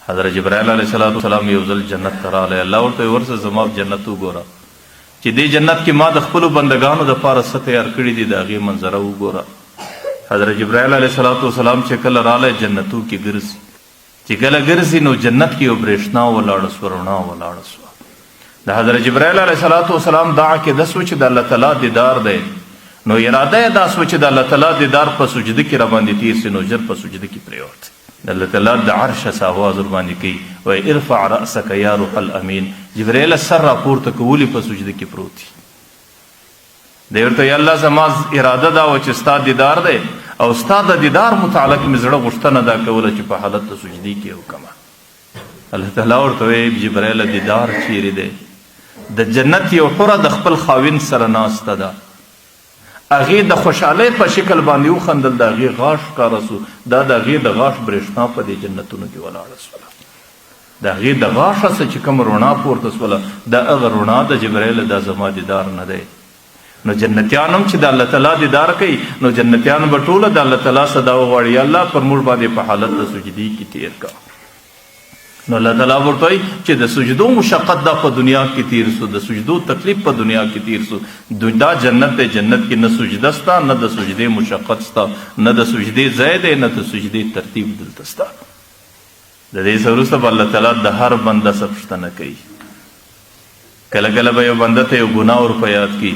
حضرت جبریل علیه السلام یو ځل جنت ته راغلی. الله ورته ورسه زما جنت وګوره چې دې جنت کې ما د خپلو بندګانو دپاره څه تیار کړي دي، د هغې منظره وګوره. حضرت جبریل علیه السلام چې کله راغلی جنتو کې ګرځي، چې کله ګرځي نو جنت کې یو برېښنا ولاړه سوه، رڼا ولاړه سوه. د حضرت جبریل علیه السلام دا عقیده سوه چې د الله تعالی دیدار دی، نو اراده یې دا سوه چې د الله تعالی دیدار په سجده کې راباندې تېر سي، نو ژر په سجده کې پرېوت. د الله تعالی د عرش څخه آواز ورباندې کوي، وایي ارفع رأسک یا روح الامین. جبریل سر راپورته کولی په سجده کې پروت دی. دی ورته یا الله زما اراده دا وه چې ستا دیدار دی او ستا د دیدار متعلق مې زړه غوښتنه دا کوله چې په حالت د سجدې کې وکړمه. الله تعالی ورته وایي جبریل دیدار چیرې دی؟ د جنت یو حوره د خپل خاوند سره ناسته ده، هغې د خوشحالۍ په شکل باندې وخندل، د هغې غاښ ښکاره سو، دا د هغې د غاښ برېښنا په دې جنتونو کې ولاړه سوله. د هغې د غاښه څه چې کوم رڼا پورته سوله، د هغه رڼا د جبریل دا زما دیدار نه دی. نو جنتیان هم چې د الله تعالی دیدار کوي، نو جنتیان به ټوله د الله تعالی څخه دا وغواړي یا الله پر موږ باندې په حالت د سجدې کې تېر کړه. نو الله تعالی ورته وایي چې د سجدو مشقت دا په دنیا کې تیر سو، د سجدو تکلیف په دنیا کې تیر سو. دا جنت دی، جنت کې نه سجده ستا، نه د سجدې مشقت ستا، نه د سجدې ځای دی، نه د سجدې ترتیب دلته ستا. د دې څه وروسته به الله تعالی د هر بنده څه پوښتنه کوي. کله کله به یو بنده ته یو ګناه ور په یاد کړي،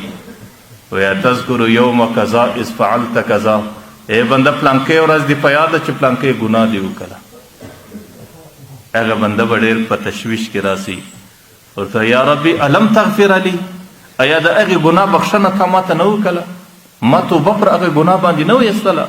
وایي تذکر یوم کذا اذ فعلت کذا. ای بنده پلانکۍ ورځ دې په یاد ده چې پلانکۍ ګناه دې وکړه. هغه بنده به ډېر په تشویش کې راسي، ورته یا ربي الم تغفر لي، ایا د هغې ګناه بخښنه تا ما ته نه وکړله؟ ما توبه پر هغې ګناه باندې نه ویستله؟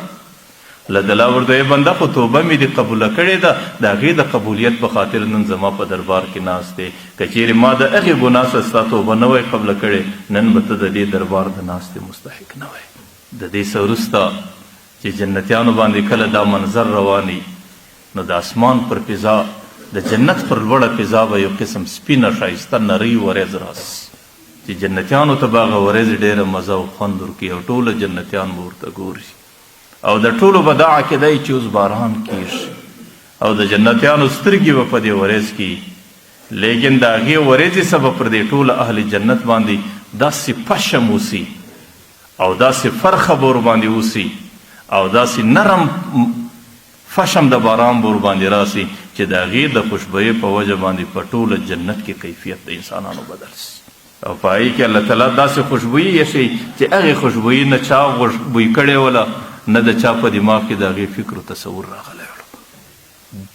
الله تعالی ورته ای بنده خو توبه مې دې قبوله کړې ده، د هغې د قبولیت په خاطر نن زما په دربار کې ناست دی. که چیرې ما د هغې ګناه څخه ستا توبه نه وای قبوله کړې، نن به ته د دې دربار د ناستې مستحق نه وای. د دې څه وروسته چې جنتیانو باندې کله دا منظر رواني، نو د اسمان پر فضا، د جنت پر لوړه فضا به یو قسم سپینه ښایسته نرۍ ورېځ راسي، چې جنتیانو ته به هغه ورېځ ډېره مزه او خوند ورکوي او ټوله جنتیان به ورته ګوري. او د ټولو به دا عقیده وي چې اوس باران کېږي او د جنتیانو سترګې به په دې ورېځ کې، لیکن د هغې ورېځې څه به پر دې ټوله اهل جنت باندې داسې پشم اوسي او داسې فرخه به ورباندې اوسي او داسې نرم فشم د باران به ورباندې راسي چې د هغې د خوشبویۍ په وجه باندې په ټوله جنت کې کیفیت د انسانانو بدل شي او په هغې کې الله تعالی داسې خوشبویي ایښي چې هغې خوشبویي نه چا خوشبویي کړې وله، نه د چا په دماغ کې د هغې فکر و تصور راغلی وړو.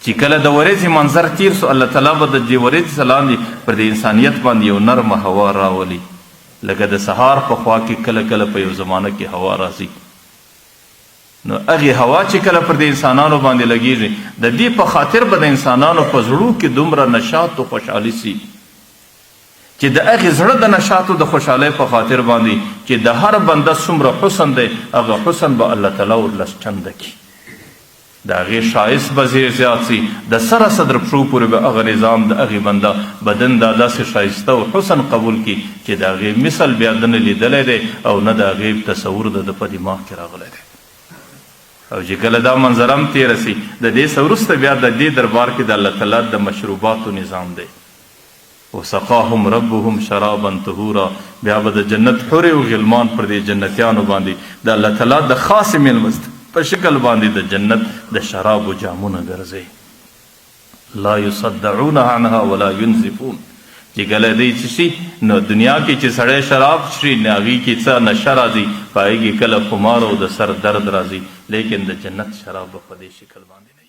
چې کله د ورېځې منظر تیر سو، الله تعالی به د دې ورېځې څخه لاندې پر د انسانیت باندې یو نرمه هوا راولي، لکه د سهار په خوا کې کله کله په یو زمانه کې هوا راځي. نو هغې هوا چې کله پر د انسانانو باندې لګېږي، د دې په خاطر به د انسانانو په زړو کې دومره نشاط و خوشحالي سي چې د هغې زړه د نشاطو د خوشحالۍ په خاطر باندې چې د هر بنده څومره حسن دی، هغه حسن به الله تعالی ورلس چنده کړي، د هغې ښایست به زیات سي، د سره صدر پښو پورې به هغه نظام د هغې بنده بدن دا داسې ښایسته او حسن قبول کړي چې د هغې مثل بیا ده نه لیدلی دی او نه د هغې تصور د ده په دماغ کې راغلی دی. او چې کله دا منظره هم تېره سي، د دې څه وروسته بیا د دې دربار کې د الله تعالی د مشروباتو نظام دی. وسقاهم ربهم شرابا طهورا، بیا به د جنت حورې او غلمان پر دې جنتیانو باندې د الله تعالی د خاص مېلمست په شکل باندې د جنت د شرابو جامونه ګرځي. لا یصدعون عنها ولا ينزفون، چې کله دی څښي نو دنیا کې چې سړی شراب څښي نو هغې کې څه نشه راځي، په هغې کې کله خمار او د سر درد راځي، لیکن د جنت شراب به په دې شکل باندې